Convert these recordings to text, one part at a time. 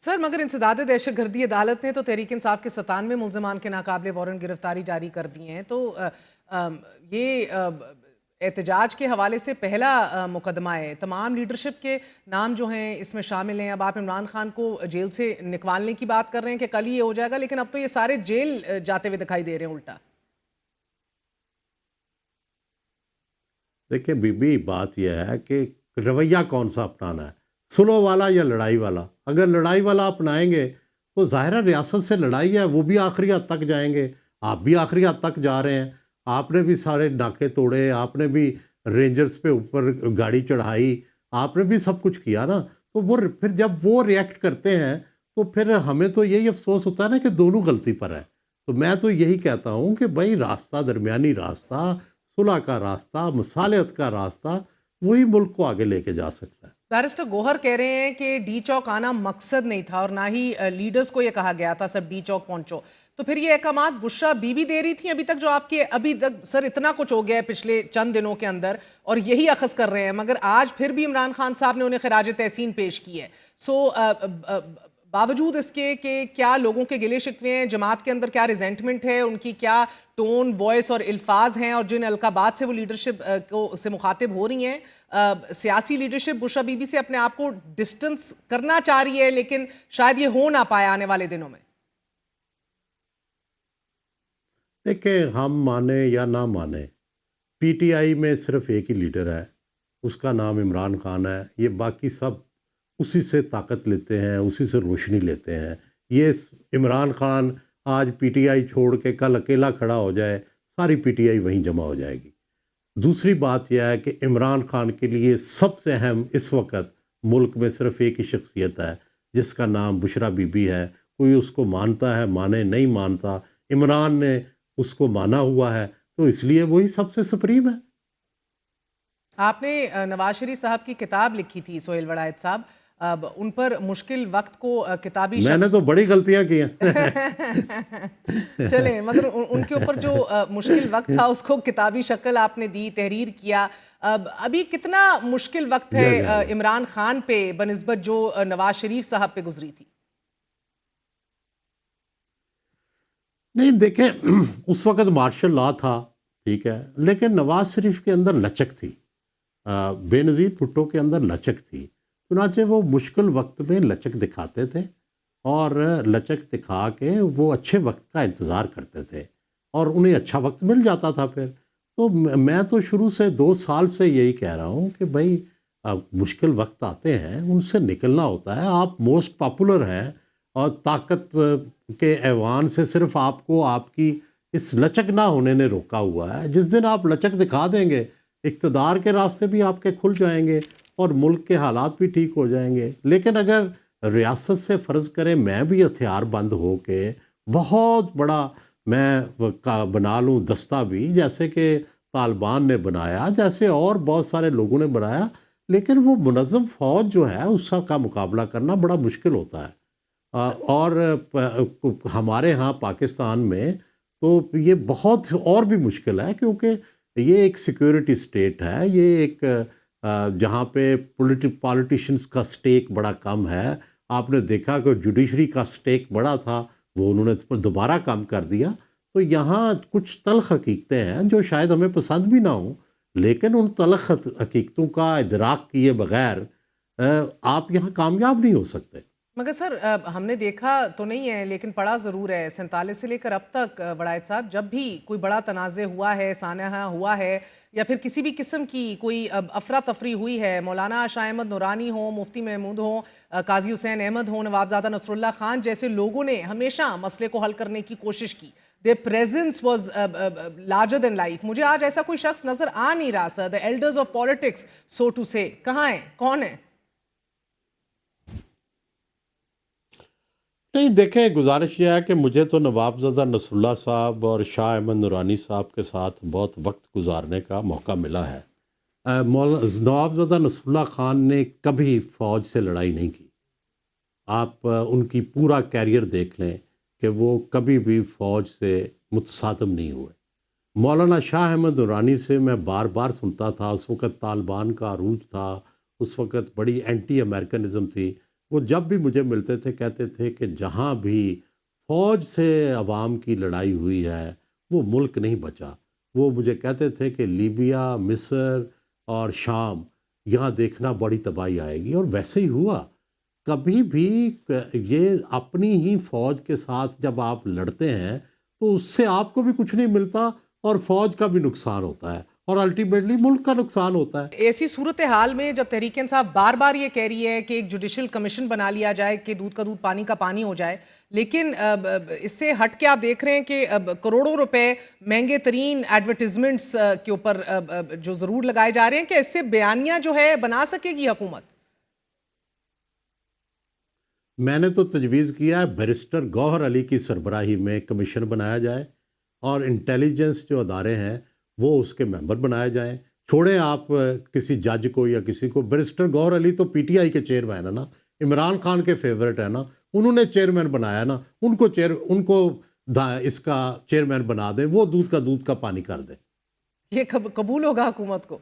Sir मगर इंसदाद दहशतगर्दी अदालत ने तो तहरीक इंसाफ के 97 मुलजमान के नाकाबिले वारंट गिरफ्तारी जारी कर दी हैं। तो ये एहतजाज के हवाले से पहला मुकदमा है। तमाम लीडरशिप के नाम जो हैं इसमें शामिल हैं। अब आप इमरान खान को जेल से निकलवाने की बात कर रहे हैं कि कल ही ये हो जाएगा, लेकिन अब तो ये सारे जेल जाते हुए दिखाई दे रहे हैं उल्टा। देखिए बीबी, बात यह है कि रवैया कौन सा अपनाना है, सुलह वाला या लड़ाई वाला। अगर लड़ाई वाला अपनाएंगे तो ज़ाहिर है रियासत से लड़ाई है, वो भी आखिरी हद तक जाएंगे। आप भी आखिरी हद तक जा रहे हैं। आपने भी सारे नाके तोड़े, आपने भी रेंजर्स पे ऊपर गाड़ी चढ़ाई, आपने भी सब कुछ किया ना। तो वो फिर जब वो रिएक्ट करते हैं तो फिर हमें तो यही अफसोस होता है ना कि दोनों गलती पर है। तो मैं तो यही कहता हूँ कि भाई रास्ता, दरमियानी रास्ता, सुलह का रास्ता, मसालियत का रास्ता, वही मुल्क को आगे लेके जा सकता है। बैरिस्टर गोहर कह रहे हैं कि डी चौक आना मकसद नहीं था और ना ही लीडर्स को ये कहा गया था सब डी चौक पहुंचो। तो फिर ये अहकामात बुशरा बीबी दे रही थी अभी तक, जो आपके अभी तक सर इतना कुछ हो गया है पिछले चंद दिनों के अंदर, और यही अखज़ कर रहे हैं, मगर आज फिर भी इमरान खान साहब ने उन्हें खराज तहसीन पेश की है। बावजूद इसके कि क्या लोगों के गिले शिकवे हैं, जमात के अंदर क्या रिजेंटमेंट है, उनकी क्या टोन, वॉइस और अल्फाज हैं, और जिन अलकाबात से वो लीडरशिप को से मुखातिब हो रही हैं, सियासी लीडरशिप बुशरा बीबी से अपने आप को डिस्टेंस करना चाह रही है, लेकिन शायद ये हो ना पाए आने वाले दिनों में। देखिए, हम माने या ना माने, पीटीआई में सिर्फ एक ही लीडर है, उसका नाम इमरान खान है। ये बाकी सब उसी से ताकत लेते हैं, उसी से रोशनी लेते हैं। ये इमरान खान आज पीटीआई छोड़ के कल अकेला खड़ा हो जाए, सारी पीटीआई वहीं जमा हो जाएगी। दूसरी बात यह है कि इमरान खान के लिए सबसे अहम इस वक्त मुल्क में सिर्फ एक ही शख्सियत है, जिसका नाम बुशरा बीबी है। कोई उसको मानता है, माने, नहीं मानता, इमरान ने उसको माना हुआ है, तो इसलिए वही सबसे सुप्रीम है। आपने नवाज शरीफ साहब की किताब लिखी थी, सोहेल वड़ायत साहब, अब उन पर मुश्किल वक्त को किताबी मैंने तो बड़ी गलतियां की हैं। चले, मगर उनके ऊपर जो मुश्किल वक्त था उसको किताबी शक्ल आपने दी, तहरीर किया। अब अभी कितना मुश्किल वक्त है इमरान खान पे बनिस्बत जो नवाज शरीफ साहब पे गुजरी थी? नहीं, देखें, उस वक्त मार्शल लॉ था, ठीक है, लेकिन नवाज शरीफ के अंदर लचक थी, बेनज़ीर भुट्टो के अंदर लचक थी। चुनाचे वो मुश्किल वक्त में लचक दिखाते थे और लचक दिखा के वो अच्छे वक्त का इंतज़ार करते थे और उन्हें अच्छा वक्त मिल जाता था फिर। तो मैं तो शुरू से 2 साल से यही कह रहा हूँ कि भाई मुश्किल वक्त आते हैं, उनसे निकलना होता है। आप मोस्ट पॉपुलर हैं और ताकत के ऐवान से सिर्फ आपको आपकी इस लचक ना होने ने रोका हुआ है। जिस दिन आप लचक दिखा देंगे, इक़्तिदार के रास्ते भी आपके खुल जाएंगे और मुल्क के हालात भी ठीक हो जाएंगे। लेकिन अगर रियासत से फ़र्ज़ करें मैं भी हथियार बंद हो के बहुत बड़ा मैं का बना लूँ दस्ता भी, जैसे कि तालिबान ने बनाया, जैसे और बहुत सारे लोगों ने बनाया, लेकिन वो मुनज़्ज़म फ़ौज जो है उसका मुकाबला करना बड़ा मुश्किल होता है। और हमारे यहाँ पाकिस्तान में तो ये बहुत और भी मुश्किल है, क्योंकि ये एक सिक्योरिटी स्टेट है, ये एक जहाँ पे पॉलिटिशियंस का स्टेक बड़ा कम है। आपने देखा कि जुडिशरी का स्टेक बड़ा था, वो उन्होंने दोबारा कम कर दिया। तो यहाँ कुछ तल्ख़ हकीकतें हैं जो शायद हमें पसंद भी ना हो, लेकिन उन तल्ख़ हकीकतों का इदराक किए बगैर आप यहाँ कामयाब नहीं हो सकते। मगर सर हमने देखा तो नहीं है, लेकिन पढ़ा ज़रूर है 47 से लेकर अब तक, वड़ायत साहब, जब भी कोई बड़ा तनाज़े हुआ है, सानहा हुआ है, या फिर किसी भी किस्म की कोई अफरा तफरी हुई है, मौलाना शाह अहमद नूरानी हो, मुफ्ती महमूद हो, काजी हुसैन अहमद हो, नवाबजादा नसरुल्लाह खान जैसे लोगों ने हमेशा मसले को हल करने की कोशिश की। Their presence was larger than life. मुझे आज ऐसा कोई शख्स नज़र आ नहीं रहा sir, the elders of politics so to say. कहाँ है, कौन है? नहीं, देखें, गुजारिश यह है कि मुझे तो नवाबज़ादा नसरुल्लाह साहब और शाह अहमद नूरानी साहब के साथ बहुत वक्त गुजारने का मौका मिला है। नवाबज़ादा नसरुल्लाह खान ने कभी फ़ौज से लड़ाई नहीं की। आप उनकी पूरा कैरियर देख लें कि वो कभी भी फ़ौज से मुतसादम नहीं हुए। मौलाना शाह अहमद नूरानी से मैं बार बार सुनता था, उस वक़्त तालिबान का अरूज था, उस वक़्त बड़ी एंटी अमेरिकनिज़म थी। वो जब भी मुझे मिलते थे कहते थे कि जहाँ भी फौज से अवाम की लड़ाई हुई है वो मुल्क नहीं बचा। वो मुझे कहते थे कि लीबिया, मिस्र और शाम यहाँ देखना बड़ी तबाही आएगी, और वैसे ही हुआ। कभी भी ये अपनी ही फौज के साथ जब आप लड़ते हैं तो उससे आपको भी कुछ नहीं मिलता और फौज का भी नुकसान होता है और अल्टीमेटली मुल्क का नुकसान होता है। ऐसी सूरत हाल में जब तहरीक इंसाफ बार बार ये कह रही है कि एक जुडिशल कमीशन बना लिया जाए कि दूध का दूध पानी का पानी हो जाए, लेकिन इससे हट के आप देख रहे हैं कि करोड़ों रुपए महंगे तरीन एडवर्टिजमेंट्स के ऊपर जो जरूर लगाए जा रहे हैं, कि इससे बयानिया जो है बना सकेगी हुकूमत? मैंने तो तजवीज़ किया है बैरिस्टर गौहर अली की सरबराही में कमीशन बनाया जाए और इंटेलिजेंस जो अदारे हैं वो उसके मेंबर बनाए जाएं। छोड़ें आप किसी जज को या किसी को। बैरिस्टर गौहर अली तो पीटीआई के चेयरमैन है ना, इमरान खान के फेवरेट है ना, उन्होंने चेयरमैन बनाया ना, उनको इसका चेयरमैन बना दें, वो दूध का दूध का पानी कर दें। ये कबूल होगा हुकूमत को?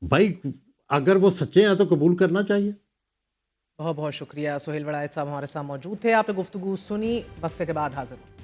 भाई अगर वो सच्चे हैं तो कबूल करना चाहिए। बहुत बहुत शुक्रिया। सुहेल वड़ाइच साहब हमारे साथ मौजूद थे। आपने गुफ्तगू सुनी, वक्फे के बाद हाजिर हूं।